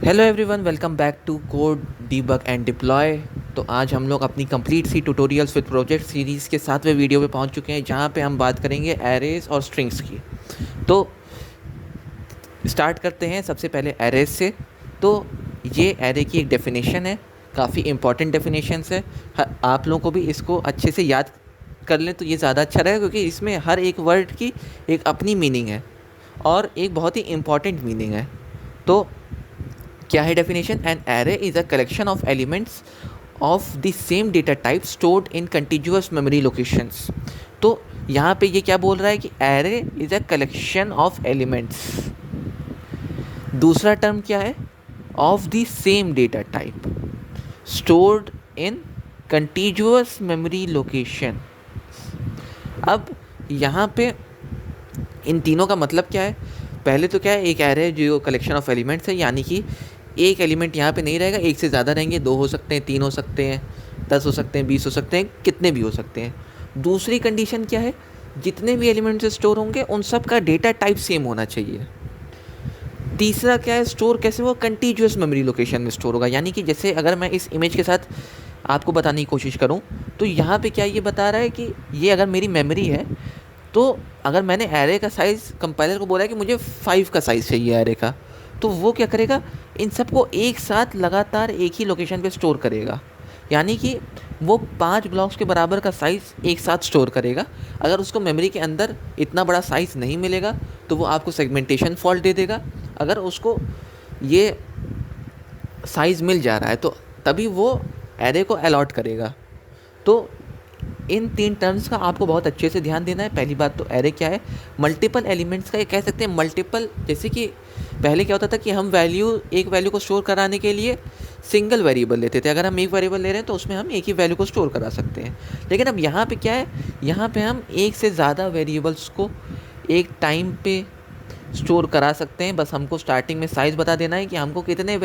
Hello everyone, welcome back to code debug and deploy. तो आज हम लोग अपनी complete C tutorials with project series के 7वें वीडियो पे पहुंच चुके हैं, जहां पे हम बात करेंगे एरेज और स्ट्रिंग्स की। तो स्टार्ट करते हैं सबसे पहले एरेज से। तो ये एरे की एक डेफिनेशन है, काफ़ी इंपॉर्टेंट डेफिनेशंस है। आप लोगों को भी इसको अच्छे से याद कर लें तो ये ज़्यादा अच्छा रहेगा, क्योंकि इसमें हर एक वर्ड की एक अपनी मीनिंग है और एक बहुत ही इम्पॉर्टेंट मीनिंग है। तो क्या है definition? An array is a collection of elements of the same data type stored in continuous memory locations. तो यहाँ पे ये क्या बोल रहा है कि array is a collection of elements. दूसरा टर्म क्या है? Of the same data type stored in continuous memory location. अब यहाँ पे इन तीनों का मतलब क्या है? पहले तो क्या है, एक एरे जो कलेक्शन ऑफ एलिमेंट्स है, यानी कि एक एलिमेंट यहाँ पे नहीं रहेगा, एक से ज़्यादा रहेंगे, 2 हो सकते हैं, 3 हो सकते हैं, 10 हो सकते हैं, 20 हो सकते हैं, कितने भी हो सकते हैं। दूसरी कंडीशन क्या है? जितने भी एलिमेंट्स स्टोर होंगे उन सब का डेटा टाइप सेम होना चाहिए। तीसरा क्या है? स्टोर कैसे? वो कंटिन्यूअस मेमोरी लोकेशन में स्टोर होगा। यानी कि जैसे अगर मैं इस इमेज के साथ आपको बताने की कोशिश करूँ, तो यहाँ पे क्या ये बता रहा है कि ये अगर मेरी मेमोरी है, तो अगर मैंने एरे का साइज़ कंपाइलर को बोला है कि मुझे 5 का साइज़ चाहिए एरे का, तो वो क्या करेगा? इन सबको एक साथ लगातार एक ही लोकेशन पे स्टोर करेगा। यानी कि वो 5 ब्लॉक्स के बराबर का साइज़ एक साथ स्टोर करेगा। अगर उसको मेमोरी के अंदर इतना बड़ा साइज़ नहीं मिलेगा तो वो आपको सेगमेंटेशन फॉल्ट दे देगा। अगर उसको ये साइज़ मिल जा रहा है तो तभी वो एरे को अलॉट करेगा। तो इन 3 टर्म्स का आपको बहुत अच्छे से ध्यान देना है। पहली बात तो एरे क्या है? मल्टीपल एलिमेंट्स का, ये कह सकते हैं मल्टीपल। जैसे कि पहले क्या होता था कि हम एक वैल्यू को स्टोर कराने के लिए सिंगल वेरिएबल लेते थे। अगर हम एक वेरिएबल ले रहे हैं तो उसमें हम एक ही वैल्यू को स्टोर करा सकते हैं। लेकिन अब यहाँ पे क्या है? यहाँ पे हम एक से ज़्यादा वेरिएबल्स को एक टाइम पे स्टोर करा सकते हैं। बस हमको स्टार्टिंग में साइज़ बता देना है कि हमको कितने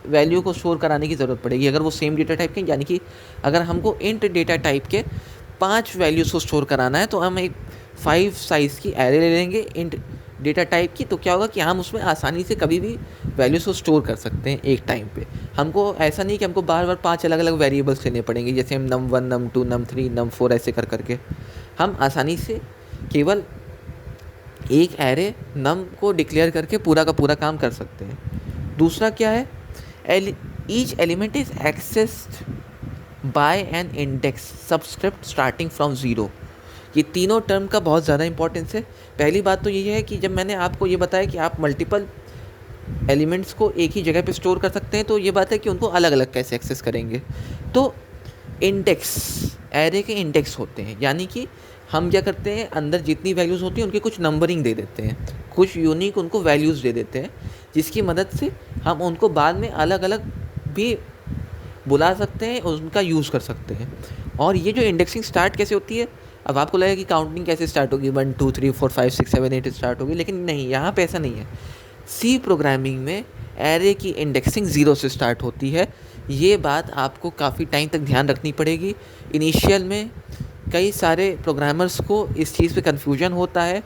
वैल्यू को स्टोर कराने की ज़रूरत पड़ेगी। अगर वो सेम डेटा टाइप के, यानी कि अगर हमको इंट डेटा टाइप के 5 वैल्यूज़ को स्टोर कराना है, तो हम एक 5 साइज़ की एरे ले लेंगे इंट डेटा टाइप की। तो क्या होगा कि हम उसमें आसानी से कभी भी वैल्यूज़ को स्टोर कर सकते हैं एक टाइम पे। हमको ऐसा नहीं कि हमको बार बार 5 अलग अलग वेरिएबल्स लेने पड़ेंगे, जैसे हम num1 num2 num3 num4 ऐसे कर करके हम आसानी से केवल एक एरे नम को डिक्लेयर करके पूरा का पूरा काम कर सकते हैं। दूसरा क्या है? Each element is accessed by an index subscript starting from 0। ये तीनों टर्म का बहुत ज़्यादा इंपॉर्टेंस है। पहली बात तो ये है कि जब मैंने आपको ये बताया कि आप मल्टीपल एलिमेंट्स को एक ही जगह पे स्टोर कर सकते हैं, तो ये बात है कि उनको अलग अलग कैसे एक्सेस करेंगे। तो इंडेक्स, एरे के इंडेक्स होते हैं, यानी कि हम क्या करते हैं, अंदर जितनी वैल्यूज़ होती हैं उनकी कुछ नंबरिंग दे देते हैं, कुछ यूनिक उनको वैल्यूज़ दे देते हैं, जिसकी मदद से हम उनको बाद में अलग अलग भी बुला सकते हैं और उनका यूज़ कर सकते हैं। और ये जो इंडेक्सिंग स्टार्ट कैसे होती है? अब आपको लगेगा कि काउंटिंग कैसे स्टार्ट होगी, 1 2 3 4 5 6 7 8 स्टार्ट होगी, लेकिन नहीं, यहाँ पे ऐसा नहीं है। सी प्रोग्रामिंग में एरे की इंडेक्सिंग 0 से स्टार्ट होती है। ये बात आपको काफ़ी टाइम तक ध्यान रखनी पड़ेगी। इनिशियल में कई सारे प्रोग्रामर्स को इस चीज़ पे कन्फ्यूजन होता है,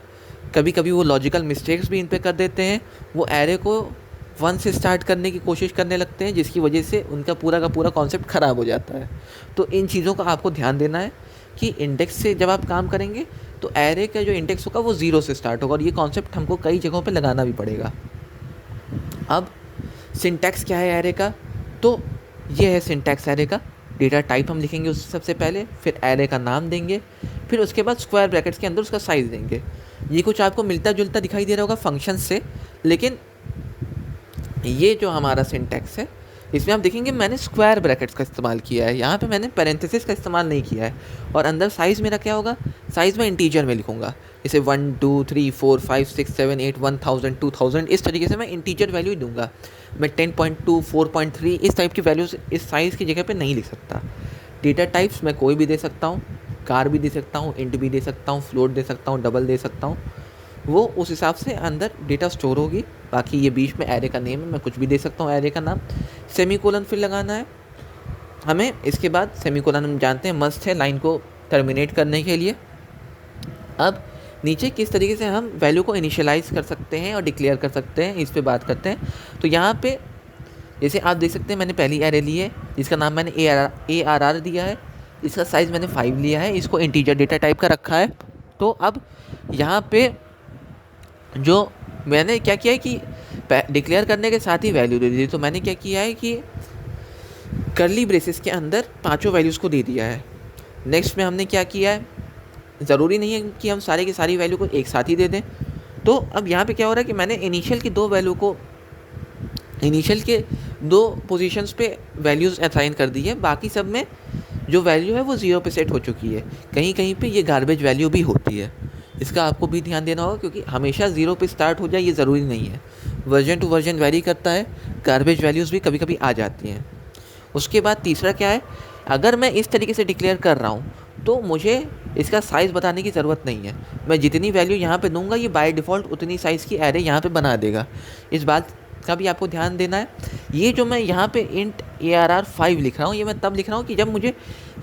कभी कभी वो लॉजिकल मिस्टेक्स भी इन पे कर देते हैं। वो एरे को 1 से स्टार्ट करने की कोशिश करने लगते हैं, जिसकी वजह से उनका पूरा का पूरा कॉन्सेप्ट ख़राब हो जाता है। तो इन चीज़ों का आपको ध्यान देना है कि इंडेक्स से जब आप काम करेंगे तो एरे का जो इंडेक्स होगा वो 0 से स्टार्ट होगा, और ये कॉन्सेप्ट हमको कई जगहों पे लगाना भी पड़ेगा। अब सिंटैक्स क्या है एरे का? तो ये है सिंटैक्स एरे का। डेटा टाइप हम लिखेंगे उससे सबसे पहले, फिर एरे का नाम देंगे, फिर उसके बाद स्क्वायर ब्रैकेट्स के अंदर उसका साइज़ देंगे। ये कुछ आपको मिलता जुलता दिखाई दे रहा होगा फंक्शन से, लेकिन ये जो हमारा सिंटैक्स है इसमें आप देखेंगे मैंने स्क्वायर ब्रैकेट्स का इस्तेमाल किया है, यहाँ पे मैंने पैरेंथेसिस का इस्तेमाल नहीं किया है। और अंदर साइज़ मेरा क्या होगा? साइज़ मैं इंटीजर में लिखूँगा, जैसे 1 2 3 4 5 6 7 8 1000 2000, इस तरीके से मैं इंटीजर वैल्यू ही दूंगा। मैं 10.2 4.3 इस टाइप की वैल्यूज़ इस साइज़ की जगह पे नहीं लिख सकता। डेटा टाइप्स मैं कोई भी दे सकता हूँ, कार भी दे सकता हूँ, इंट भी दे सकता हूँ, फ्लोट दे सकता हूँ, डबल दे सकता हूँ, वो उस हिसाब से अंदर डेटा स्टोर होगी। बाकी ये बीच में एरे का नेम है, मैं कुछ भी दे सकता हूँ एरे का नाम। सेमीकोलन फिर लगाना है हमें, इसके बाद सेमीकोलन हम जानते हैं मस्ट है लाइन को टर्मिनेट करने के लिए। अब नीचे किस तरीके से हम वैल्यू को इनिशियलाइज कर सकते हैं और डिक्लेयर कर सकते हैं, इस पे बात करते हैं। तो यहाँ पे जैसे आप देख सकते हैं, मैंने पहली एरे ली है जिसका नाम मैंने ARR दिया है, इसका साइज़ मैंने 5 लिया है, इसको इंटीजर डेटा टाइप का रखा है। तो अब यहाँ पे जो मैंने क्या किया है कि डिक्लेयर करने के साथ ही वैल्यू दे दी। तो मैंने क्या किया है कि कर्ली ब्रेसेस के अंदर पांचों वैल्यूज़ को दे दिया है। नेक्स्ट में हमने क्या किया है, ज़रूरी नहीं है कि हम सारे की सारी वैल्यू को एक साथ ही दे दें। तो अब यहाँ पे क्या हो रहा है कि मैंने इनिशियल के दो पोजीशंस पे वैल्यूज़ असाइन कर दी है, बाकी सब में जो वैल्यू है वो 0 पे सेट हो चुकी है। कहीं कहीं पे ये गार्बेज वैल्यू भी होती है, इसका आपको भी ध्यान देना होगा, क्योंकि हमेशा 0 पे स्टार्ट हो जाए ये ज़रूरी नहीं है। वर्जन टू वर्जन वेरी करता है, गार्बेज वैल्यूज़ भी कभी कभी आ जाती हैं। उसके बाद तीसरा क्या है, अगर मैं इस तरीके से डिक्लेयर कर रहा हूँ तो मुझे इसका साइज़ बताने की ज़रूरत नहीं है। मैं जितनी वैल्यू यहाँ पे दूंगा ये बाय डिफ़ॉल्ट उतनी साइज़ की एरे यहाँ पे बना देगा। इस बात का भी आपको ध्यान देना है। ये जो मैं यहाँ पे इंट ARR 5 लिख रहा हूँ, ये मैं तब लिख रहा हूँ कि जब मुझे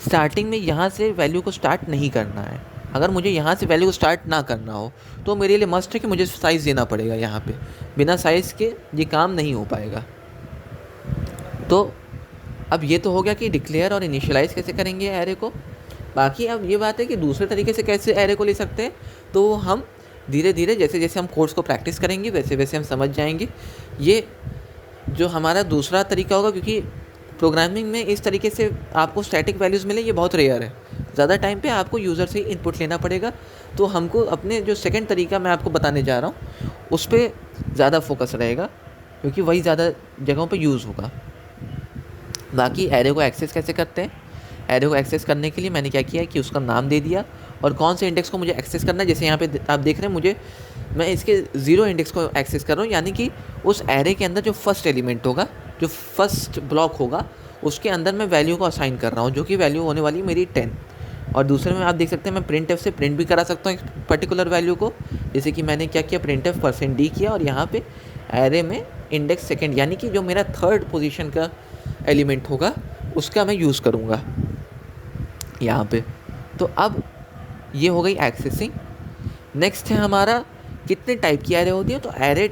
स्टार्टिंग में यहाँ से वैल्यू को स्टार्ट नहीं करना है। अगर मुझे यहाँ से वैल्यू को स्टार्ट ना करना हो तो मेरे लिए मस्ट है कि मुझे साइज़ देना पड़ेगा। यहाँ पे बिना साइज़ के ये काम नहीं हो पाएगा। तो अब ये तो हो गया कि डिक्लेयर और इनिशियलाइज़ कैसे करेंगे एरे को। बाकी अब ये बात है कि दूसरे तरीके से कैसे एरे को ले सकते हैं, तो हम धीरे धीरे जैसे जैसे हम कोर्स को प्रैक्टिस करेंगे वैसे वैसे हम समझ जाएंगे। ये जो हमारा दूसरा तरीका होगा, क्योंकि प्रोग्रामिंग में इस तरीके से आपको स्टैटिक वैल्यूज़ मिले ये बहुत रेयर है। ज़्यादा टाइम पे आपको यूज़र से ही इनपुट लेना पड़ेगा। तो हमको अपने जो सेकंड तरीका मैं आपको बताने जा रहा हूँ उस पर ज़्यादा फोकस रहेगा, क्योंकि वही ज़्यादा जगहों पर यूज़ होगा। बाकी एरे को एक्सेस कैसे करते हैं, एरे को एक्सेस करने के लिए मैंने क्या किया कि उसका नाम दे दिया और कौन से इंडेक्स को मुझे एक्सेस करना है। जैसे यहाँ पे आप देख रहे हैं मैं इसके 0 इंडेक्स को एक्सेस कर रहा हूँ, यानी कि उस एरे के अंदर जो फर्स्ट एलिमेंट होगा, जो फर्स्ट ब्लॉक होगा, उसके अंदर मैं वैल्यू को असाइन कर रहा हूँ, जो कि वैल्यू होने वाली मेरी 10। और दूसरे में आप देख सकते हैं मैं printf से प्रिंट भी करा सकता हूँ एक पर्टिकुलर वैल्यू को। जैसे कि मैंने क्या किया, printf %d किया और यहाँ पे एरे में इंडेक्स सेकेंड, यानी कि जो मेरा थर्ड पोजीशन का एलिमेंट होगा उसका मैं यूज़ करूँगा यहाँ पे। तो अब ये हो गई एक्सेसिंग। नेक्स्ट है हमारा कितने टाइप की एरे होती है। तो एरे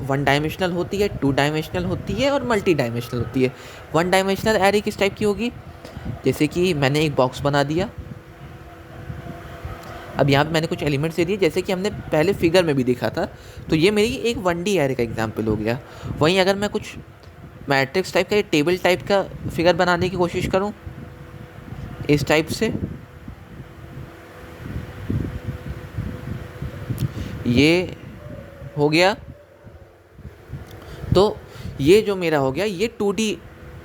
1 डायमेंशनल होती है, 2 डायमेंशनल होती है और मल्टी डायमेंशनल होती है। 1 डायमेंशनल एरे किस टाइप की होगी, जैसे कि मैंने एक बॉक्स बना दिया। अब यहाँ पे मैंने कुछ एलिमेंट्स दे दिए, जैसे कि हमने पहले फिगर में भी देखा था। तो ये मेरी एक 1D एरे का एग्जाम्पल हो गया। वहीं अगर मैं कुछ मैट्रिक्स टाइप का या टेबल टाइप का फिगर बनाने की कोशिश करूँ इस टाइप से, ये हो गया। तो ये जो मेरा हो गया ये 2D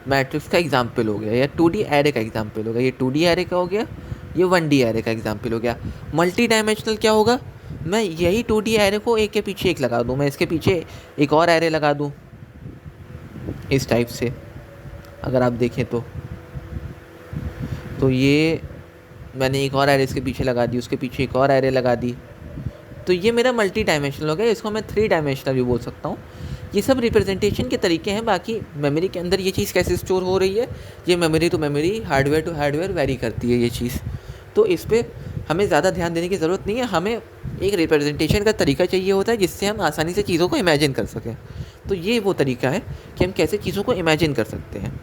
मैट्रिक्स का एग्जाम्पल हो गया या 2D एरे का एग्जाम्पल हो गया। ये 2D एरे का हो गया, ये 1D एरे का एग्जाम्पल हो गया। मल्टी डायमेंशनल क्या होगा, मैं यही 2D एरे को एक के पीछे एक लगा दूँ, मैं इसके पीछे एक और एरे लगा दूँ इस टाइप से। अगर आप देखें तो ये मैंने एक और एरे इसके पीछे लगा दी, उसके पीछे एक और एरे लगा दी। तो ये मेरा मल्टी डायमेंशनल हो गया, इसको मैं 3 डायमेंशनल भी बोल सकता हूँ। ये सब रिप्रेजेंटेशन के तरीके हैं। बाकी मेमोरी के अंदर ये चीज़ कैसे स्टोर हो रही है, ये memory to memory, hardware to hardware vary करती है ये चीज़। तो इस पर हमें ज़्यादा ध्यान देने की ज़रूरत नहीं है। हमें एक रिप्रेजेंटेशन का तरीका चाहिए होता है जिससे हम आसानी से चीज़ों को इमेजिन कर सकें। तो ये वो तरीका है कि हम कैसे चीज़ों को इमेजिन कर सकते हैं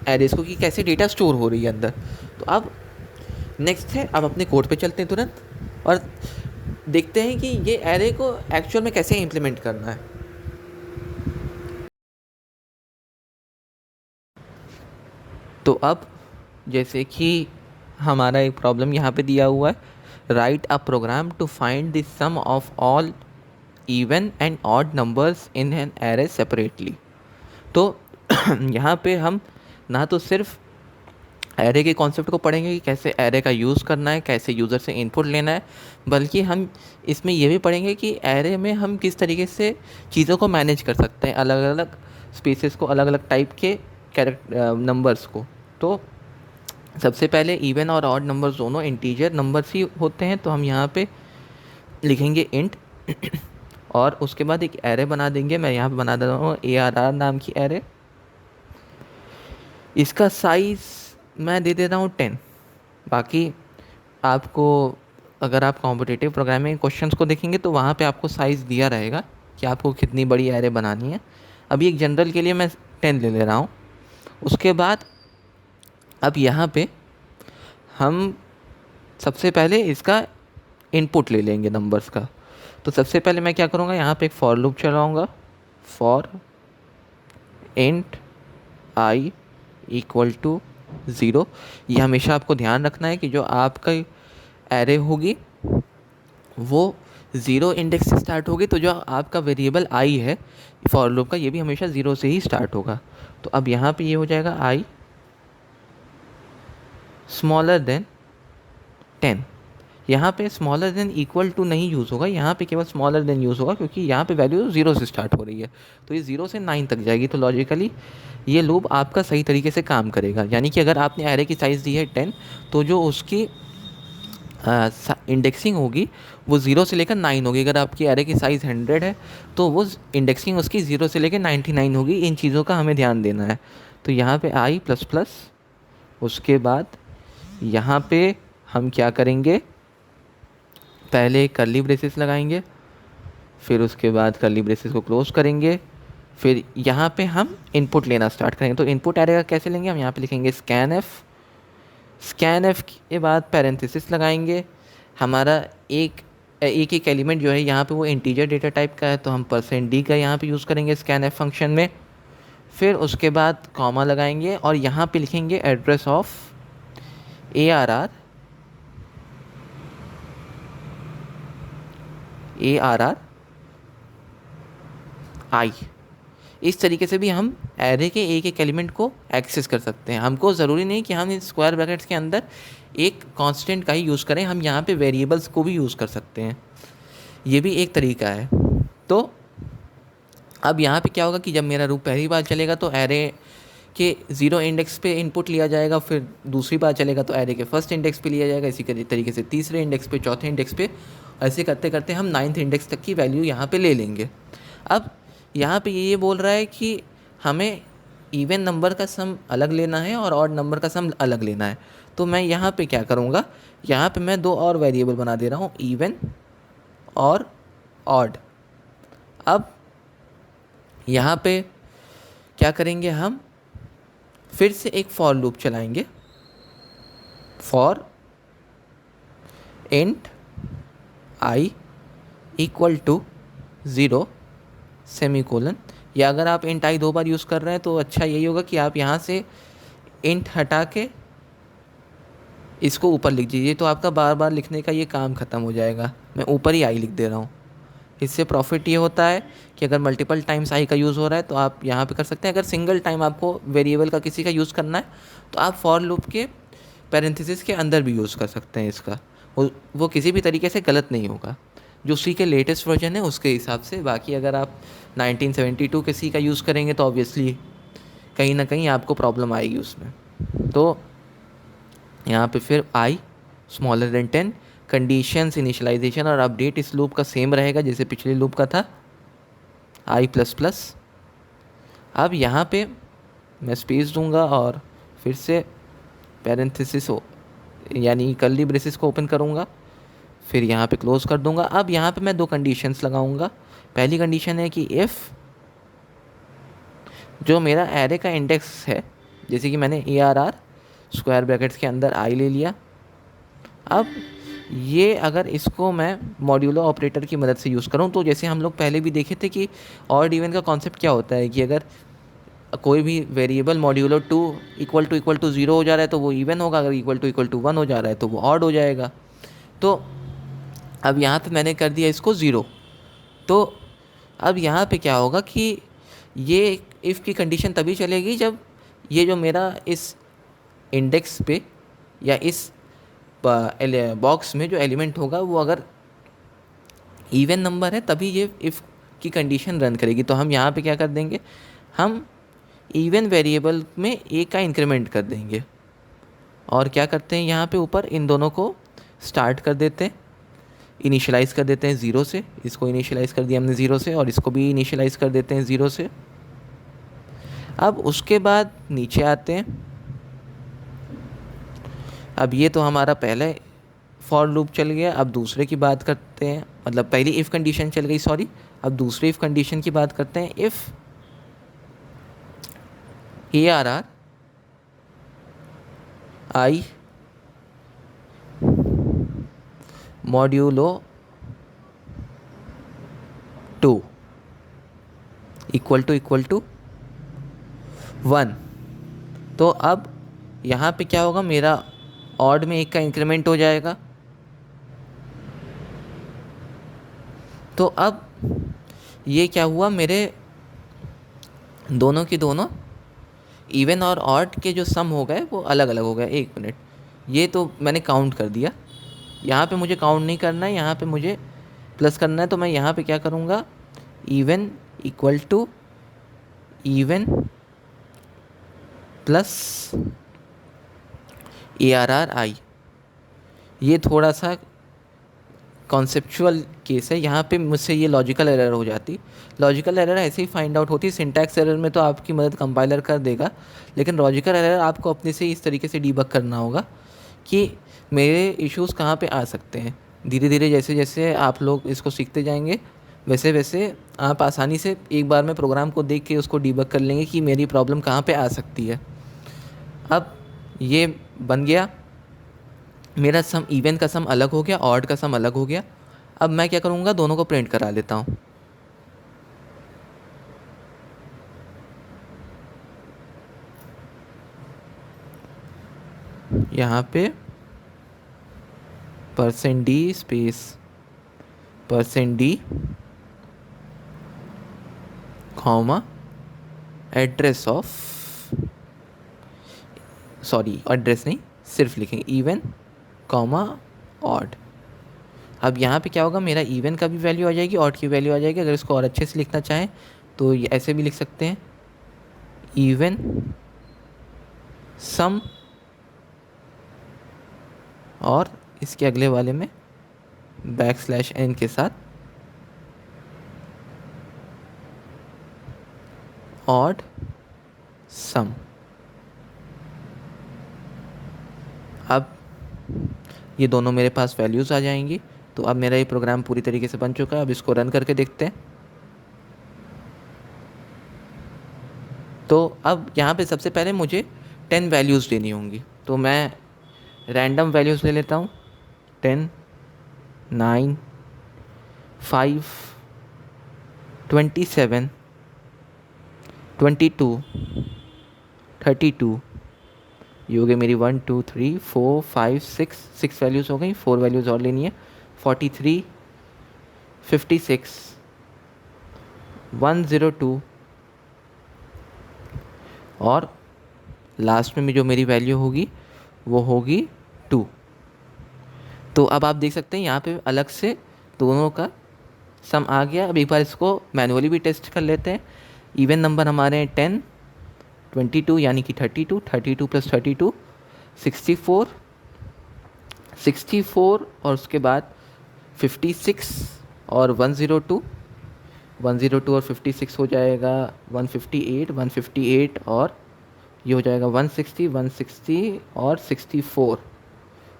एरेज को, कि कैसे डेटा स्टोर हो रही है अंदर। तो अब नेक्स्ट है, अब अपने कोड पे चलते हैं तुरंत और देखते हैं कि ये एरे को एक्चुअल में कैसे इम्प्लीमेंट करना है। तो अब जैसे कि हमारा एक प्रॉब्लम यहाँ पे दिया हुआ है, write a program to find the sum of all even and odd numbers in an array separately. तो यहाँ पे हम ना तो सिर्फ एरे के कॉन्सेप्ट को पढ़ेंगे कि कैसे एरे का यूज़ करना है, कैसे यूज़र से इनपुट लेना है, बल्कि हम इसमें ये भी पढ़ेंगे कि एरे में हम किस तरीके से चीज़ों को मैनेज कर सकते हैं, अलग अलग स्पेसेस को, अलग अलग टाइप के नंबर्स को। तो सबसे पहले इवन और ऑड नंबर्स दोनों इंटीजर नंबर्स ही होते हैं, तो हम यहाँ पे लिखेंगे इंट और उसके बाद एक एरे बना देंगे। मैं यहाँ पे बना दे रहा हूँ ARR नाम की एरे। इसका साइज़ मैं दे रहा हूँ 10। बाकी आपको अगर आप कॉम्पिटिटिव प्रोग्रामिंग क्वेश्चंस को देखेंगे तो वहाँ पे आपको साइज़ दिया रहेगा कि आपको कितनी बड़ी एरे बनानी है। अभी एक जनरल के लिए मैं 10 ले रहा हूँ। उसके बाद अब यहाँ पे हम सबसे पहले इसका इनपुट ले लेंगे नंबर्स का। तो सबसे पहले मैं क्या करूँगा, यहाँ पे एक फॉर लूप चलाऊँगा, for int I equal to 0। ये हमेशा आपको ध्यान रखना है कि जो आपका एरे होगी वो 0 इंडेक्स से स्टार्ट होगी, तो जो आपका वेरिएबल आई है फॉर लूप का, ये भी हमेशा 0 से ही स्टार्ट होगा। तो अब यहाँ पे ये हो जाएगा आई स्मॉलर देन 10। यहाँ पे स्मॉलर देन इक्वल टू नहीं यूज़ होगा, यहाँ पे केवल स्मॉलर देन यूज़ होगा, क्योंकि यहाँ पे वैल्यू 0 से स्टार्ट हो रही है। तो ये 0 से 9 तक जाएगी। तो लॉजिकली ये लूप आपका सही तरीके से काम करेगा। यानी कि अगर आपने एरे की साइज़ दी है 10, तो जो उसकी इंडेक्सिंग होगी वो 0 से लेकर 9 होगी। अगर आपकी एरे की साइज़ 100 है तो वो इंडेक्सिंग उसकी 0 से लेकर 99 होगी। इन चीज़ों का हमें ध्यान देना है। तो यहाँ पे आई प्लस प्लस, उसके बाद यहाँ पे हम क्या करेंगे, पहले कर्ली ब्रेसेस लगाएंगे, फिर उसके बाद कर्ली ब्रेसेस को क्लोज करेंगे, फिर यहाँ पे हम इनपुट लेना स्टार्ट करेंगे। तो इनपुट एरे का कैसे लेंगे, हम यहाँ पे लिखेंगे स्कैन एफ के बाद पैरेंथेसिस लगाएंगे। हमारा एक एक एलिमेंट जो है यहाँ पे वो इंटीजर डेटा टाइप का है, तो हम %d का यहाँ पे यूज़ करेंगे स्कैन एफ फंक्शन में। फिर उसके बाद कॉमा लगाएंगे और यहाँ पे लिखेंगे एड्रेस ऑफ ARR आई। इस तरीके से भी हम एरे के एक एलिमेंट को एक्सेस कर सकते हैं। हमको ज़रूरी नहीं कि हम इन स्क्वायर ब्रैकेट्स के अंदर एक कांस्टेंट का ही यूज़ करें, हम यहाँ पे वेरिएबल्स को भी यूज़ कर सकते हैं। ये भी एक तरीका है। तो अब यहाँ पे क्या होगा कि जब मेरा लूप पहली बार चलेगा तो एरे के 0 इंडेक्स पे इनपुट लिया जाएगा, फिर दूसरी बार चलेगा तो एरे के फर्स्ट इंडेक्स पे लिया जाएगा, इसी तरीके से तीसरे इंडेक्स पे, चौथे इंडेक्स पे, ऐसे करते करते हम 9th इंडेक्स तक की वैल्यू यहाँ पे ले लेंगे। अब यहाँ पे ये बोल रहा है कि हमें इवन नंबर का सम अलग लेना है और ऑड नंबर का सम अलग लेना है। तो मैं यहाँ पे क्या करूँगा, यहाँ पे मैं 2 और वेरिएबल बना दे रहा हूँ, इवन और ऑड। अब यहाँ पे क्या करेंगे, हम फिर से एक फॉर लूप चलाएंगे, for int I equal to 0 semicolon. या अगर आप इंट आई 2 बार यूज़ कर रहे हैं तो अच्छा यही होगा कि आप यहाँ से इंट हटा के इसको ऊपर लिख दीजिए, तो आपका बार बार लिखने का ये काम ख़त्म हो जाएगा। मैं ऊपर ही आई लिख दे रहा हूँ। इससे प्रॉफिट ये होता है कि अगर मल्टीपल टाइम्स आई का यूज़ हो रहा है तो आप यहाँ पे कर सकते हैं। अगर सिंगल टाइम आपको वेरिएबल का किसी का यूज़ करना है तो आप फॉर लूप के पैरेंथेसिस के अंदर भी यूज़ कर सकते हैं इसका। वो किसी भी तरीके से गलत नहीं होगा, जो सी के लेटेस्ट वर्जन है उसके हिसाब से। बाकी अगर आप 1972 के सी का यूज़ करेंगे तो ऑब्वियसली कहीं ना कहीं आपको प्रॉब्लम आएगी उसमें। तो यहाँ पे फिर आई स्मॉलर देन 10, कंडीशंस इनिशियलाइजेशन और अपडेट इस लूप का सेम रहेगा जैसे पिछले लूप का था, आई प्लस प्लस। अब यहाँ पे मैं स्पेस दूंगा और फिर से पैरेंथेसिस यानी कर्ली ब्रेसेस को ओपन करूँगा, फिर यहाँ पे क्लोज कर दूंगा। अब यहाँ पे मैं 2 कंडीशंस लगाऊंगा। पहली कंडीशन है कि इफ़ जो मेरा एरे का इंडेक्स है, जैसे कि मैंने ARR स्क्वायर ब्रैकेट्स के अंदर आई ले लिया, अब ये अगर इसको मैं मॉड्यूलो ऑपरेटर की मदद से यूज़ करूँ तो जैसे हम लोग पहले भी देखे थे कि ऑड इवन का कॉन्सेप्ट क्या होता है कि अगर कोई भी वेरिएबल मॉड्यूलो 2 इक्वल टू 0 हो जा रहा है तो वो इवन होगा, अगर इक्वल टू 1 हो जा रहा है तो वो ऑड हो जाएगा। तो अब यहाँ पे मैंने कर दिया इसको 0। तो अब यहाँ पे क्या होगा कि ये इफ़ की कंडीशन तभी चलेगी जब ये जो मेरा इस इंडेक्स पे या इस बॉक्स में जो एलिमेंट होगा वो अगर इवन नंबर है तभी ये इफ़ की कंडीशन रन करेगी। तो हम यहाँ पे क्या कर देंगे, हम इवन वेरिएबल में ए का इंक्रीमेंट कर देंगे और क्या करते हैं यहाँ पे ऊपर इन दोनों को स्टार्ट कर देते हैं, इनिशियलाइज़ कर देते हैं 0 से। इसको इनिशियलाइज़ कर दिया हमने 0 से और इसको भी इनिशियलाइज़ कर देते हैं 0 से। अब उसके बाद नीचे आते हैं। अब ये तो हमारा पहले फॉर लूप चल गया। अब दूसरे की बात करते हैं, मतलब पहली इफ़ कंडीशन चल गई, सॉरी, अब दूसरी इफ़ कंडीशन की बात करते हैं। If ARR I modulo 2 equal to 1, तो अब यहाँ पे क्या होगा, मेरा ऑड में 1 का इंक्रीमेंट हो जाएगा। तो अब ये क्या हुआ, मेरे दोनों के दोनों इवन और ऑड के जो सम हो गए वो अलग अलग हो गए। 1 मिनट, ये तो मैंने काउंट कर दिया, यहाँ पे मुझे काउंट नहीं करना है, यहाँ पे मुझे प्लस करना है। तो मैं यहाँ पे क्या करूँगा, even equal to even plus ARR I। ये थोड़ा सा कॉन्सेप्चुअल केस है, यहाँ पे मुझसे ये लॉजिकल एरर हो जाती। लॉजिकल एरर ऐसे ही फाइंड आउट होती है, सिंटैक्स एरर में तो आपकी मदद कंपाइलर कर देगा, लेकिन लॉजिकल एरर आपको अपने से इस तरीके से डीबग करना होगा कि मेरे इश्यूज़ कहाँ पे आ सकते हैं। धीरे धीरे जैसे जैसे आप लोग इसको सीखते जाएंगे, वैसे वैसे आप आसानी से एक बार में प्रोग्राम को देख के उसको डीबग कर लेंगे कि मेरी प्रॉब्लम कहाँ पे आ सकती है। अब ये बन गया, मेरा सम इवन का सम अलग हो गया, ऑड का सम अलग हो गया। अब मैं क्या करूँगा, दोनों को प्रिंट करा लेता हूँ। यहाँ पे %d space %d comma address of, sorry address नहीं, सिर्फ लिखेंगे इवन कॉमा ऑड। अब यहाँ पे क्या होगा, मेरा इवन का भी वैल्यू आ जाएगी, ऑड की वैल्यू आ जाएगी। अगर इसको और अच्छे से लिखना चाहें तो ये ऐसे भी लिख सकते हैं, इवन सम, और इसके अगले वाले में \n के साथ ऑड सम। अब ये दोनों मेरे पास वैल्यूज़ आ जाएंगी। तो अब मेरा ये प्रोग्राम पूरी तरीके से बन चुका है। अब इसको रन करके देखते हैं। तो अब यहाँ पे सबसे पहले मुझे 10 वैल्यूज़ देनी होंगी, तो मैं रैंडम वैल्यूज़ ले लेता हूँ। 10, 9, 5, 27, 22, 32, ये हो गई मेरी 1 2 3 4 5 6 वैल्यूज़ हो गई। 4 वैल्यूज़ और लेनी है। 43, 56, 102 और लास्ट में जो मेरी वैल्यू होगी वो होगी 2। तो अब आप देख सकते हैं यहाँ पे अलग से दोनों का सम आ गया। अब एक बार इसको मैनुअली भी टेस्ट कर लेते हैं। इवन नंबर हमारे हैं 10, 22 यानी कि 32, 32 प्लस 32 64, 64 और उसके बाद 56 और 102, 102 और 56 हो जाएगा 158, 158 और ये हो जाएगा 160, 160 और 64,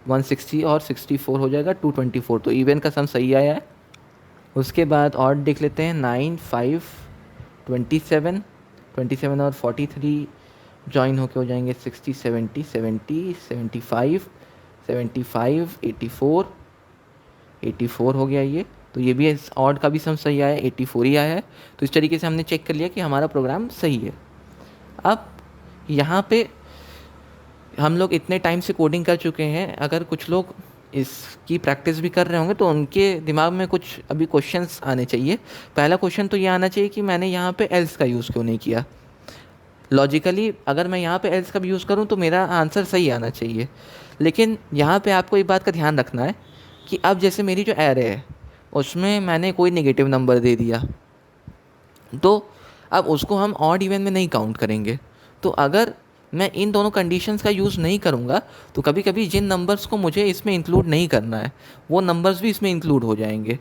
160 और 64 हो जाएगा 224। तो इवन का सम सही आया है। उसके बाद ऑड देख लेते हैं। 9, 5, 27, 27 और 43 जॉइन होके हो जाएंगे 60, 70, 70, 75, 75, 84, 84 हो गया ये। तो ये भी ऑड का भी सम सही आया, 84 ही आया है। तो इस तरीके से हमने चेक कर लिया कि हमारा प्रोग्राम सही है। अब यहाँ पे हम लोग इतने टाइम से कोडिंग कर चुके हैं, अगर कुछ लोग इसकी प्रैक्टिस भी कर रहे होंगे तो उनके दिमाग में कुछ अभी क्वेश्चंस आने चाहिए। पहला क्वेश्चन तो ये आना चाहिए कि मैंने यहाँ पे एल्स का यूज़ क्यों नहीं किया। लॉजिकली अगर मैं यहाँ पे एल्स का भी यूज़ करूँ तो मेरा आंसर सही आना चाहिए, लेकिन यहाँ पे आपको एक बात का ध्यान रखना है कि अब जैसे मेरी जो एरे है उसमें मैंने कोई नेगेटिव नंबर दे दिया, तो अब उसको हम ऑड इवन में नहीं काउंट करेंगे। तो अगर मैं इन दोनों कंडीशंस का यूज़ नहीं करूँगा तो कभी कभी जिन नंबर्स को मुझे इसमें इंक्लूड नहीं करना है वो नंबर्स भी इसमें इंक्लूड हो जाएंगे।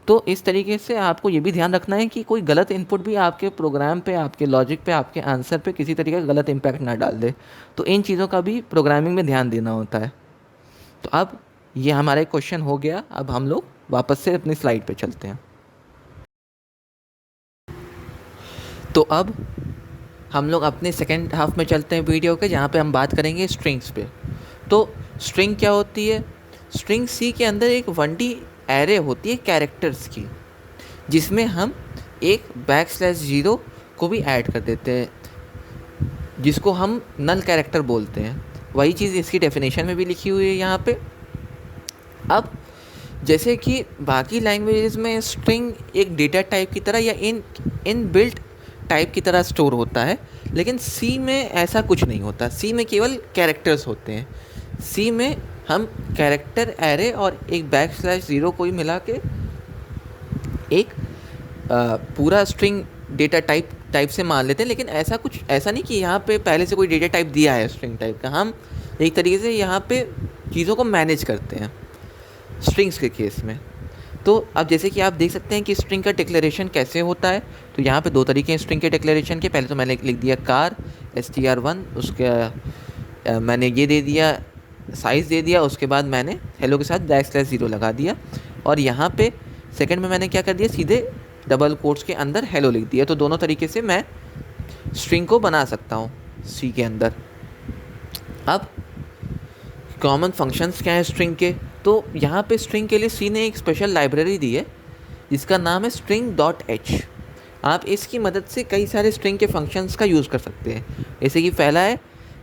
तो इस तरीके से आपको ये भी ध्यान रखना है कि कोई गलत इनपुट भी आपके प्रोग्राम पे, आपके लॉजिक पे, आपके आंसर पे किसी तरीके का गलत इम्पैक्ट ना डाल दे। तो इन चीज़ों का भी प्रोग्रामिंग में ध्यान देना होता है। तो अब ये हमारा क्वेश्चन हो गया। अब हम लोग वापस से अपनी स्लाइड पे चलते हैं। तो अब हम लोग अपने सेकेंड हाफ में चलते हैं वीडियो के, जहाँ पे हम बात करेंगे स्ट्रिंग्स पे। तो स्ट्रिंग क्या होती है? स्ट्रिंग सी के अंदर एक 1D एरे होती है कैरेक्टर्स की, जिसमें हम एक \0 को भी ऐड कर देते हैं, जिसको हम नल कैरेक्टर बोलते हैं। वही चीज़ इसकी डेफिनेशन में भी लिखी हुई है यहाँ पे। अब जैसे कि बाकी लैंग्वेजेस में स्ट्रिंग एक डेटा टाइप की तरह या इन बिल्ट टाइप की तरह स्टोर होता है, लेकिन सी में ऐसा कुछ नहीं होता। सी में केवल कैरेक्टर्स होते हैं। सी में हम कैरेक्टर एरे और एक \0 को ही मिला के एक पूरा स्ट्रिंग डेटा टाइप से मान लेते हैं। लेकिन ऐसा नहीं कि यहाँ पे पहले से कोई डेटा टाइप दिया है स्ट्रिंग टाइप का। हम एक तरीके से यहाँ पे चीज़ों को मैनेज करते हैं स्ट्रिंग्स के केस में। तो अब जैसे कि आप देख सकते हैं कि स्ट्रिंग का डिक्लेरेशन कैसे होता है। तो यहाँ पे 2 तरीके हैं स्ट्रिंग के डिक्लेरेशन के। पहले तो मैंने लिख दिया कार str1, उसका मैंने ये दे दिया साइज़ दे दिया, उसके बाद मैंने हेलो के साथ \0 लगा दिया, और यहाँ पे सेकंड में मैंने क्या कर दिया, सीधे डबल कोट्स के अंदर हेलो लिख दिया। तो दोनों तरीके से मैं स्ट्रिंग को बना सकता हूँ सी के अंदर। अब कॉमन फंक्शंस क्या है स्ट्रिंग के? तो यहाँ पे स्ट्रिंग के लिए सी ने एक स्पेशल लाइब्रेरी दी है जिसका नाम है string.h। आप इसकी मदद से कई सारे स्ट्रिंग के फंक्शंस का यूज़ कर सकते हैं। जैसे कि पहला है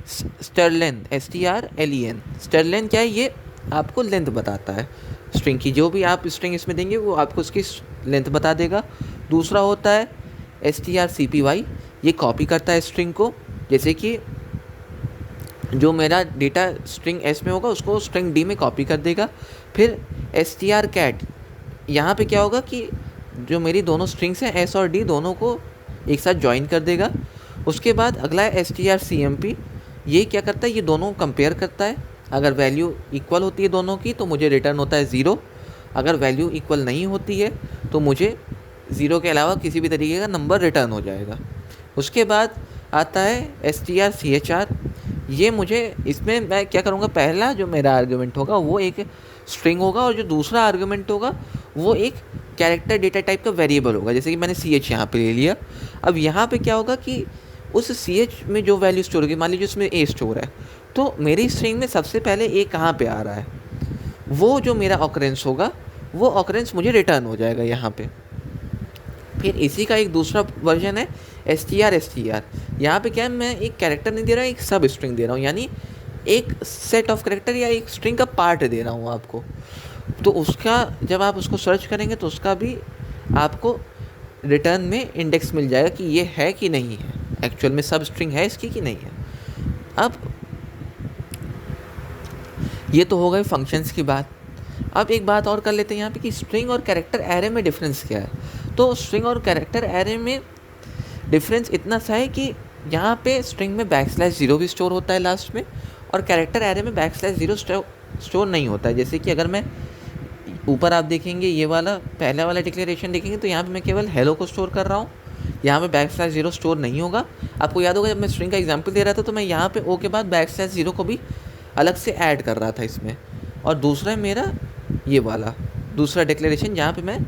strlen, strlen। strlen क्या है? ये आपको लेंथ बताता है स्ट्रिंग की। जो भी आप स्ट्रिंग इसमें देंगे वो आपको उसकी लेंथ बता देगा। दूसरा होता है strcpy, ये कॉपी करता है स्ट्रिंग को। जैसे कि जो मेरा डेटा स्ट्रिंग एस में होगा उसको स्ट्रिंग डी में कॉपी कर देगा। फिर strcat, यहाँ पे क्या होगा कि जो मेरी दोनों स्ट्रिंग्स हैं एस और डी दोनों को एक साथ ज्वाइन कर देगा। उसके बाद अगला है strcmp, ये क्या करता है? ये दोनों कंपेयर करता है। अगर वैल्यू इक्वल होती है दोनों की तो मुझे रिटर्न होता है 0। अगर वैल्यू इक्वल नहीं होती है तो मुझे 0 के अलावा किसी भी तरीके का नंबर रिटर्न हो जाएगा। उसके बाद आता है strchr, ये मुझे इसमें मैं क्या करूँगा, पहला जो मेरा आर्गुमेंट होगा वो एक स्ट्रिंग होगा और जो दूसरा आर्गुमेंट होगा वो एक कैरेक्टर डेटा टाइप का वेरिएबल होगा। जैसे कि मैंने ch यहाँ पे ले लिया। अब यहाँ पे क्या होगा कि उस ch में जो वैल्यू स्टोर होगी, मान लीजिए उसमें a स्टोर है, तो मेरी स्ट्रिंग में सबसे पहले a कहाँ पे आ रहा है, वो जो मेरा ऑकरेंस होगा वो ऑकरेंस मुझे रिटर्न हो जाएगा यहाँ पे। फिर इसी का एक दूसरा वर्जन है str। यहाँ पे क्या है, मैं एक कैरेक्टर नहीं दे रहा, एक सब स्ट्रिंग दे रहा हूँ, यानी एक सेट ऑफ कैरेक्टर या एक स्ट्रिंग का पार्ट दे रहा हूँ आपको। तो उसका जब आप उसको सर्च करेंगे तो उसका भी आपको रिटर्न में इंडेक्स मिल जाएगा कि ये है कि नहीं है, एक्चुअल में सब स्ट्रिंग है इसकी कि नहीं है। अब ये तो हो गई फंक्शंस की बात। अब एक बात और कर लेते हैं यहाँ पे कि स्ट्रिंग और कैरेक्टर एरे में डिफरेंस क्या है। तो स्ट्रिंग और कैरेक्टर एरे में डिफरेंस इतना सा है कि यहाँ पे स्ट्रिंग में \0 भी स्टोर होता है लास्ट में, और कैरेक्टर एरे में \0 स्टोर नहीं होता है। जैसे कि अगर मैं ऊपर आप देखेंगे ये वाला पहला वाला डिक्लेरेशन देखेंगे तो यहाँ पे मैं केवल हेलो को स्टोर कर रहा हूँ, यहाँ पे \0 स्टोर नहीं होगा। आपको याद होगा जब मैं स्ट्रिंग का एग्जांपल दे रहा था तो मैं यहाँ पे ओ के बाद \0 को भी अलग से ऐड कर रहा था इसमें। और दूसरा है मेरा ये वाला दूसरा डिक्लेरेशन जहाँ पे मैं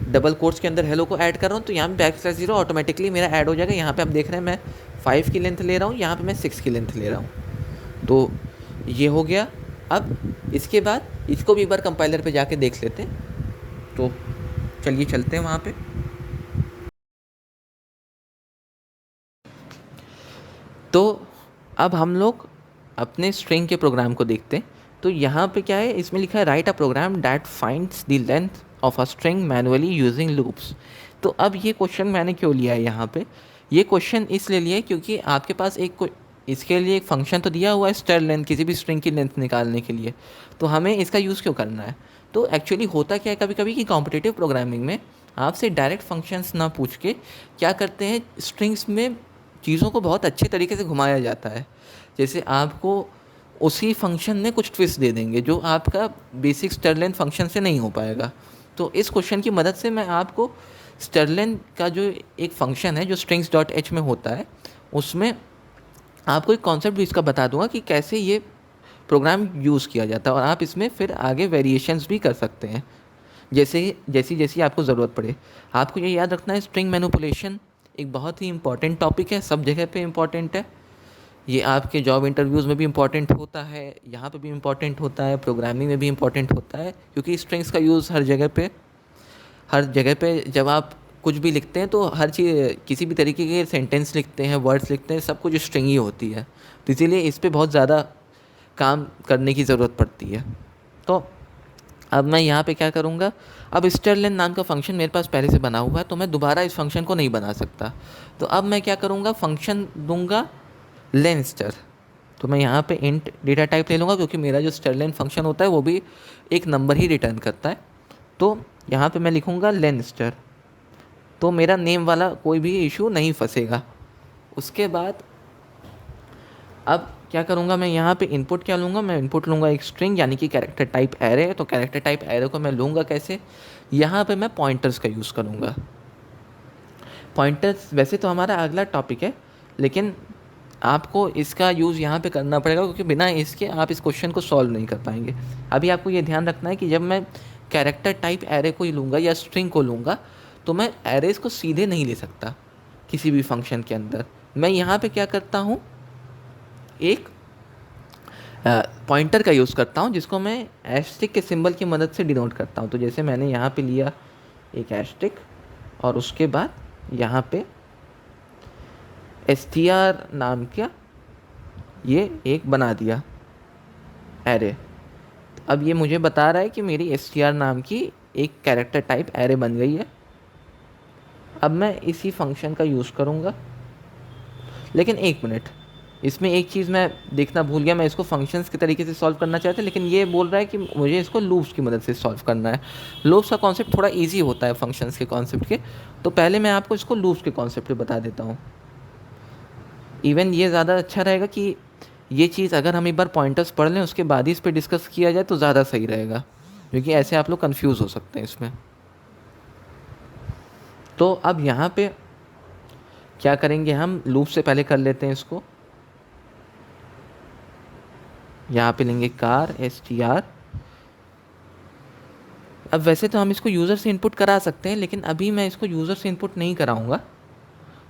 डबल कोट्स के अंदर हेलो को ऐड कर रहा हूँ, तो यहाँ पे \0 ऑटोमेटिकली मेरा ऐड हो जाएगा। यहाँ पे आप देख रहे हैं मैं 5 की लेंथ ले रहा हूँ, यहाँ पे मैं 6 की लेंथ ले रहा हूँ। तो ये हो गया। अब इसके बाद इसको भी एक बार कंपाइलर पे जाके देख लेते हैं। तो चलिए चलते हैं वहाँ पे। तो अब हम लोग अपने स्ट्रिंग के प्रोग्राम को देखते हैं। तो यहाँ पे क्या है, इसमें लिखा है write a program that finds the length of a string manually using loops. तो अब ये क्वेश्चन मैंने क्यों लिया है यहाँ पे, ये क्वेश्चन इसलिए लिया है क्योंकि आपके पास इसके लिए एक फंक्शन तो दिया हुआ है स्ट्र लेंथ, किसी भी स्ट्रिंग की लेंथ निकालने के लिए। तो हमें इसका यूज़ क्यों करना है? तो एक्चुअली होता क्या है कभी कभी कि कॉम्पिटिटिव प्रोग्रामिंग में आपसे डायरेक्ट फंक्शंस ना पूछ के क्या करते हैं, स्ट्रिंग्स में चीज़ों को बहुत अच्छे तरीके से घुमाया जाता है। जैसे आपको उसी फंक्शन में कुछ ट्विस्ट दे देंगे जो आपका बेसिक स्ट्रलेन फंक्शन से नहीं हो पाएगा। तो इस क्वेश्चन की मदद से मैं आपको स्ट्रलेन का जो एक फंक्शन है जो strings.h में होता है उसमें आपको एक कॉन्सेप्ट भी इसका बता दूंगा कि कैसे ये प्रोग्राम यूज़ किया जाता है और आप इसमें फिर आगे वेरिएशंस भी कर सकते हैं जैसी जैसी आपको ज़रूरत पड़े। आपको ये याद रखना है, स्ट्रिंग मैनिपुलेशन एक बहुत ही इंपॉर्टेंट टॉपिक है, सब जगह पे इम्पॉर्टेंट है। ये आपके जॉब इंटरव्यूज़ में भी इम्पॉर्टेंट होता है, यहाँ पे भी इम्पॉर्टेंट होता है, प्रोग्रामिंग में भी इम्पॉर्टेंट होता है, क्योंकि स्ट्रिंग्स का यूज़ हर जगह पे जब आप कुछ भी लिखते हैं तो हर चीज़, किसी भी तरीके के सेंटेंस लिखते हैं, वर्ड्स लिखते हैं, सब कुछ स्ट्रिंग ही होती है। तो इसीलिए इस पे बहुत ज़्यादा काम करने की ज़रूरत पड़ती है। तो अब मैं यहाँ पे क्या करूँगा, अब स्ट्रलेन नाम का फंक्शन मेरे पास पहले से बना हुआ है, तो मैं दोबारा इस फंक्शन को नहीं बना सकता। तो अब मैं क्या करूँगा, फंक्शन दूंगा लेनस्टर। तो मैं यहाँ पे इंट डेटा टाइप ले लूँगा, क्योंकि मेरा जो स्ट्रलेन फंक्शन होता है वो भी एक नंबर ही रिटर्न करता है। तो यहाँ पे मैं लिखूँगा लेनस्टर, तो मेरा नेम वाला कोई भी इशू नहीं फंसेगा। उसके बाद अब क्या करूँगा, मैं यहाँ पे इनपुट क्या लूँगा, मैं इनपुट लूँगा एक स्ट्रिंग, यानी कि कैरेक्टर टाइप एरे। तो कैरेक्टर टाइप एरे को मैं लूँगा कैसे, यहाँ पे मैं पॉइंटर्स का यूज़ करूँगा। पॉइंटर्स वैसे तो हमारा अगला टॉपिक है, लेकिन आपको इसका यूज़ यहाँ पे करना पड़ेगा, क्योंकि बिना इसके आप इस क्वेश्चन को सॉल्व नहीं कर पाएंगे। अभी आपको ये ध्यान रखना है कि जब मैं कैरेक्टर टाइप एरे को ही लूँगा या स्ट्रिंग को लूँगा, तो मैं एरेज को सीधे नहीं ले सकता किसी भी फंक्शन के अंदर। मैं यहाँ पे क्या करता हूँ, एक पॉइंटर का यूज़ करता हूँ, जिसको मैं एस्टिक के सिंबल की मदद से डिनोट करता हूँ। तो जैसे मैंने यहाँ पे लिया एक एस्टिक, और उसके बाद यहाँ पे str नाम का ये एक बना दिया एरे। अब ये मुझे बता रहा है कि मेरी str नाम की एक कैरेक्टर टाइप एरे बन गई है। अब मैं इसी फंक्शन का यूज़ करूँगा, लेकिन एक मिनट, इसमें एक चीज़ मैं देखना भूल गया। मैं इसको फंक्शंस के तरीके से सॉल्व करना चाहता, लेकिन ये बोल रहा है कि मुझे इसको लूप्स की मदद से सॉल्व करना है। लूप्स का कॉन्सेप्ट थोड़ा इजी होता है फंक्शंस के कॉन्सेप्ट के, तो पहले मैं आपको इसको लूप्स के कॉन्सेप्ट पे बता देता हूँ। इवन ये ज़्यादा अच्छा रहेगा कि ये चीज़ अगर हम एक बार पॉइंटर्स पढ़ लें, उसके बाद ही इस पर डिस्कस किया जाए तो ज़्यादा सही रहेगा, क्योंकि ऐसे आप लोग कन्फ्यूज़ हो सकते हैं इसमें। तो अब यहाँ पे क्या करेंगे, हम लूप से पहले कर लेते हैं इसको। यहाँ पे लेंगे कार str। अब वैसे तो हम इसको यूज़र से इनपुट करा सकते हैं, लेकिन अभी मैं इसको यूज़र से इनपुट नहीं कराऊंगा।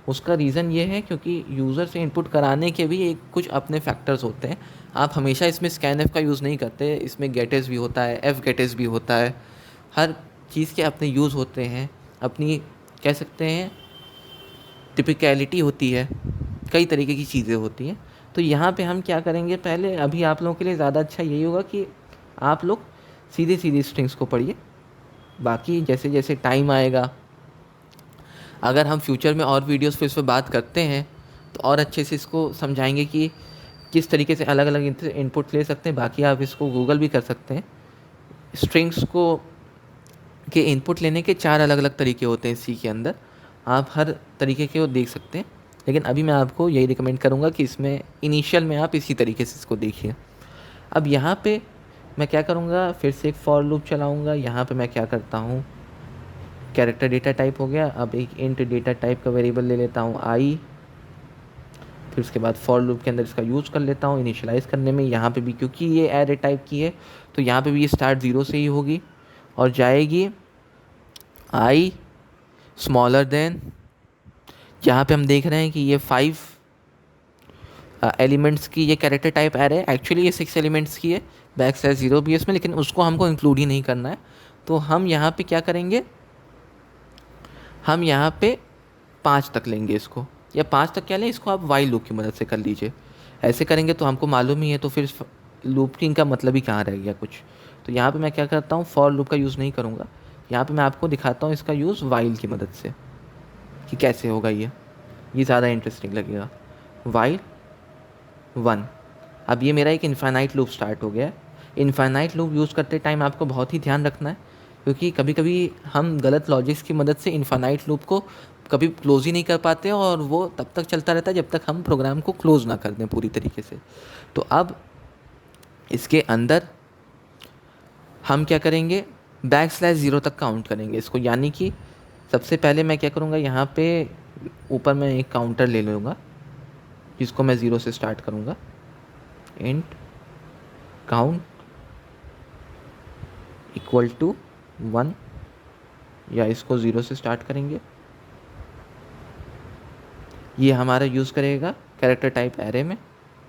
उसका रीज़न ये है क्योंकि यूज़र से इनपुट कराने के भी एक कुछ अपने फैक्टर्स होते हैं। आप हमेशा इसमें स्कैनएफ का यूज़ नहीं करते, इसमें गेटएस भी होता है, एफ गेटएस भी होता है। हर चीज़ के अपने यूज़ होते हैं, अपनी कह सकते हैं टिपिकलिटी होती है, कई तरीके की चीज़ें होती हैं। तो यहाँ पे हम क्या करेंगे, पहले अभी आप लोगों के लिए ज़्यादा अच्छा यही होगा कि आप लोग सीधे सीधे स्ट्रिंग्स को पढ़िए। बाकी जैसे जैसे टाइम आएगा, अगर हम फ्यूचर में और वीडियोस पे इस पर बात करते हैं, तो और अच्छे से इसको समझाएंगे कि किस तरीके से अलग अलग इनपुट ले सकते हैं। बाकी आप इसको गूगल भी कर सकते हैं। स्ट्रिंग्स को के इनपुट लेने के 4 अलग अलग तरीके होते हैं सी के अंदर, आप हर तरीके के वो देख सकते हैं। लेकिन अभी मैं आपको यही रिकमेंड करूँगा कि इसमें इनिशियल में आप इसी तरीके से इसको देखिए। अब यहाँ पे मैं क्या करूँगा, फिर से एक फॉर लूप चलाऊँगा। यहाँ पे मैं क्या करता हूँ, कैरेक्टर डेटा टाइप हो गया, अब एक इंट डेटा टाइप का वेरिएबल ले लेता हूँ आई। फिर उसके बाद फॉर लूप के अंदर इसका यूज़ कर लेता हूँ इनिशियलाइज़ करने में। यहाँ पे भी क्योंकि ये एरे टाइप की है, तो यहाँ पे भी ये स्टार्ट 0 से ही होगी और जाएगी आई स्मॉलर देन। यहाँ पे हम देख रहे हैं कि ये 5 एलिमेंट्स की ये कैरेक्टर टाइप एरे है। एक्चुअली ये 6 एलिमेंट्स की है, \0 भी है इसमें, लेकिन उसको हमको इंक्लूड ही नहीं करना है। तो हम यहाँ पे क्या करेंगे, हम यहाँ पे 5 तक लेंगे इसको, या 5 तक क्या लें, इसको आप वाइल लूप की मदद से कर लीजिए। ऐसे करेंगे तो हमको मालूम ही है, तो फिर लूपिंग का मतलब ही कहाँ रह गया कुछ। तो यहाँ पे मैं क्या करता हूँ, फॉर लूप का यूज़ नहीं करूँगा। यहाँ पे मैं आपको दिखाता हूँ इसका यूज़ वाइल की मदद से कि कैसे होगा। ये ज़्यादा इंटरेस्टिंग लगेगा। वाइल 1, अब ये मेरा एक इनफाइनाइट लूप स्टार्ट हो गया है। इनफाइनाइट लूप यूज़ करते टाइम आपको बहुत ही ध्यान रखना है, क्योंकि कभी कभी हम गलत लॉजिक्स की मदद से इनफाइनाइट लूप को कभी क्लोज़ ही नहीं कर पाते, और वो तब तक चलता रहता है जब तक हम प्रोग्राम को क्लोज़ ना कर दें पूरी तरीके से। तो अब इसके अंदर हम क्या करेंगे, \0 तक काउंट करेंगे इसको। यानी कि सबसे पहले मैं क्या करूँगा, यहाँ पे ऊपर मैं एक काउंटर ले लूँगा, जिसको मैं 0 से स्टार्ट करूँगा। इंट काउंट इक्वल टू 1, या इसको 0 से स्टार्ट करेंगे। ये हमारा यूज़ करेगा कैरेक्टर टाइप एरे में।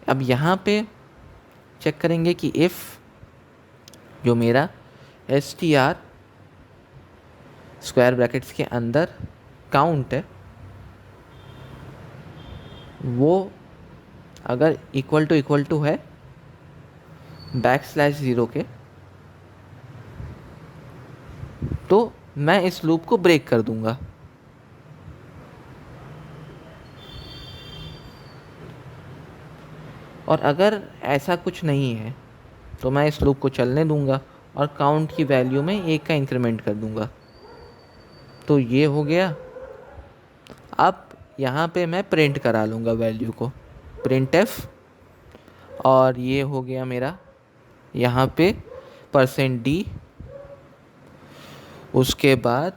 अब यहाँ पे चेक करेंगे कि इफ़ जो मेरा str स्क्वायर ब्रैकेट्स के अंदर काउंट है वो अगर इक्वल टू है \0 के, तो मैं इस लूप को ब्रेक कर दूंगा। और अगर ऐसा कुछ नहीं है तो मैं इस लूप को चलने दूंगा और काउंट की वैल्यू में 1 का इंक्रीमेंट कर दूंगा। तो ये हो गया। अब यहाँ पे मैं प्रिंट करा लूँगा वैल्यू को, printf, और ये हो गया मेरा यहाँ पे %d, उसके बाद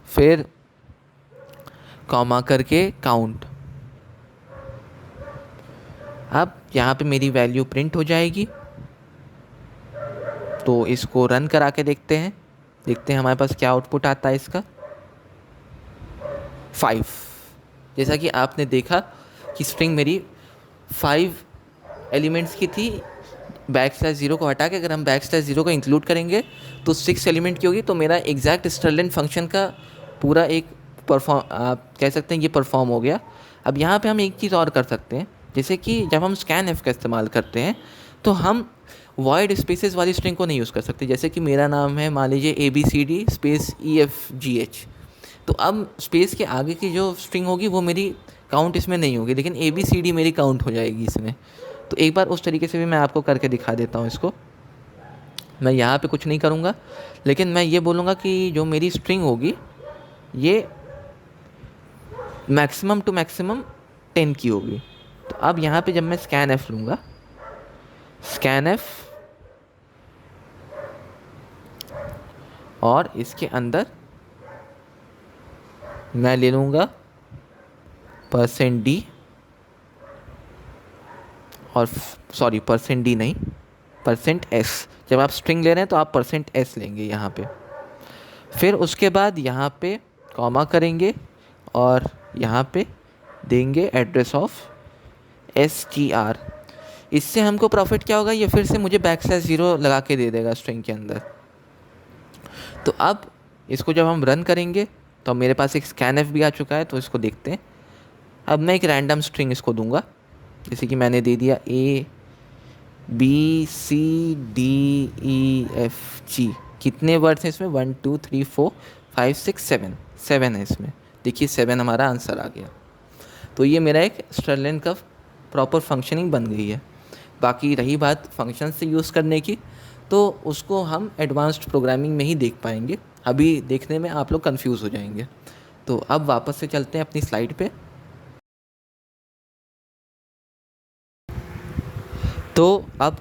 फिर कॉमा करके काउंट। अब यहाँ पे मेरी वैल्यू प्रिंट हो जाएगी। तो इसको रन करा के देखते हैं हमारे पास क्या आउटपुट आता है इसका। 5। जैसा कि आपने देखा कि स्ट्रिंग मेरी 5 एलिमेंट्स की थी। \0 को हटा के अगर हम \0 को इंक्लूड करेंगे तो 6 एलिमेंट की होगी। तो मेरा एग्जैक्ट स्टर्लिन फंक्शन का पूरा एक आप कह सकते हैं ये परफॉर्म हो गया। अब यहाँ पे हम एक चीज़ और कर सकते हैं, जैसे कि जब हम scanf का इस्तेमाल करते हैं तो हम वॉइड स्पेसेस वाली स्ट्रिंग को नहीं यूज़ कर सकते। जैसे कि मेरा नाम है मान लीजिए ABCD स्पेस EFGH, तो अब स्पेस के आगे की जो स्ट्रिंग होगी वो मेरी काउंट इसमें नहीं होगी, लेकिन ABCD मेरी काउंट हो जाएगी इसमें। तो एक बार उस तरीके से भी मैं आपको करके दिखा देता हूँ इसको। मैं यहाँ पे कुछ नहीं करूँगा, लेकिन मैं ये बोलूँगा कि जो मेरी स्ट्रिंग होगी ये मैक्सिमम टू मैक्सिमम 10 की होगी। तो अब यहाँ पे जब मैं scanf लूँगा, scanf, और इसके अंदर मैं ले लूँगा %d, और सॉरी %d नहीं, %s। जब आप स्ट्रिंग ले रहे हैं तो आप %s लेंगे यहाँ पे। फिर उसके बाद यहाँ पे कॉमा करेंगे और यहाँ पे देंगे एड्रेस ऑफ str। इससे हमको प्रॉफिट क्या होगा, ये फिर से मुझे \0 लगा के दे देगा स्ट्रिंग के अंदर। तो अब इसको जब हम रन करेंगे तो मेरे पास एक scanf भी आ चुका है, तो इसको देखते हैं। अब मैं एक रैंडम स्ट्रिंग इसको दूंगा, जैसे कि मैंने दे दिया ABCDEFG। कितने वर्ड्स हैं इसमें? 1 2 3 4 5 6 7 है इसमें। देखिए 7 हमारा आंसर आ गया। तो ये मेरा एक स्टर्लिन का प्रॉपर फंक्शनिंग बन गई है। बाकी रही बात फंक्शन से यूज़ करने की, तो उसको हम एडवांस्ड प्रोग्रामिंग में ही देख पाएंगे। अभी देखने में आप लोग कंफ्यूज हो जाएंगे। तो अब वापस से चलते हैं अपनी स्लाइड पे। तो अब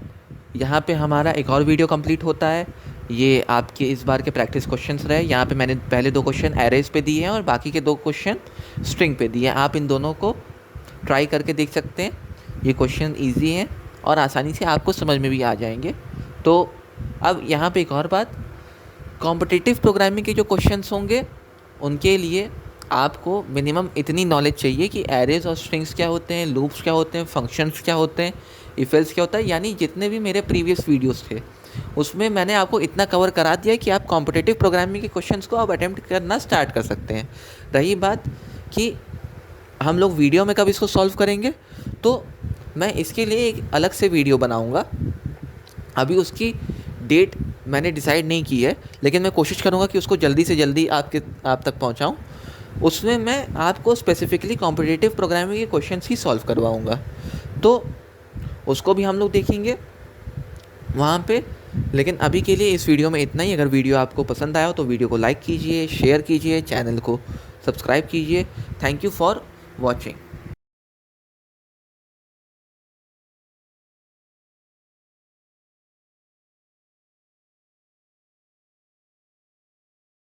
यहाँ पे हमारा एक और वीडियो कंप्लीट होता है। ये आपके इस बार के प्रैक्टिस क्वेश्चंस रहे। यहाँ पे मैंने पहले 2 क्वेश्चन एरेज पे दिए हैं और बाकी के 2 क्वेश्चन स्ट्रिंग पे दिए हैं। आप इन दोनों को ट्राई करके देख सकते हैं। ये क्वेश्चन इजी हैं और आसानी से आपको समझ में भी आ जाएंगे। तो अब यहाँ पे एक और बात, कॉम्पिटिटिव प्रोग्रामिंग के जो क्वेश्चंस होंगे उनके लिए आपको मिनिमम इतनी नॉलेज चाहिए कि एरेज और स्ट्रिंग्स क्या होते हैं, लूप्स क्या होते हैं, फंक्शंस क्या होते हैं, इफ एल्स क्या होता है। यानी जितने भी मेरे प्रीवियस वीडियोस थे उसमें मैंने आपको इतना कवर करा दिया कि आप कॉम्पिटिटिव प्रोग्रामिंग के क्वेश्चंस को आप अटेम्प्ट करना स्टार्ट कर सकते हैं। रही बात कि हम लोग वीडियो में कब इसको सॉल्व करेंगे, तो मैं इसके लिए एक अलग से वीडियो बनाऊँगा। अभी उसकी डेट मैंने डिसाइड नहीं की है, लेकिन मैं कोशिश करूँगा कि उसको जल्दी से जल्दी आप तक पहुँचाऊँ। उसमें मैं आपको स्पेसिफिकली कॉम्पिटिटिव प्रोग्रामिंग के क्वेश्चंस ही सॉल्व करवाऊँगा। तो उसको भी हम लोग देखेंगे वहाँ पे। लेकिन अभी के लिए इस वीडियो में इतना ही। अगर वीडियो आपको पसंद आया हो तो वीडियो को लाइक कीजिए, शेयर कीजिए, चैनल को सब्सक्राइब कीजिए। Thank you for watching.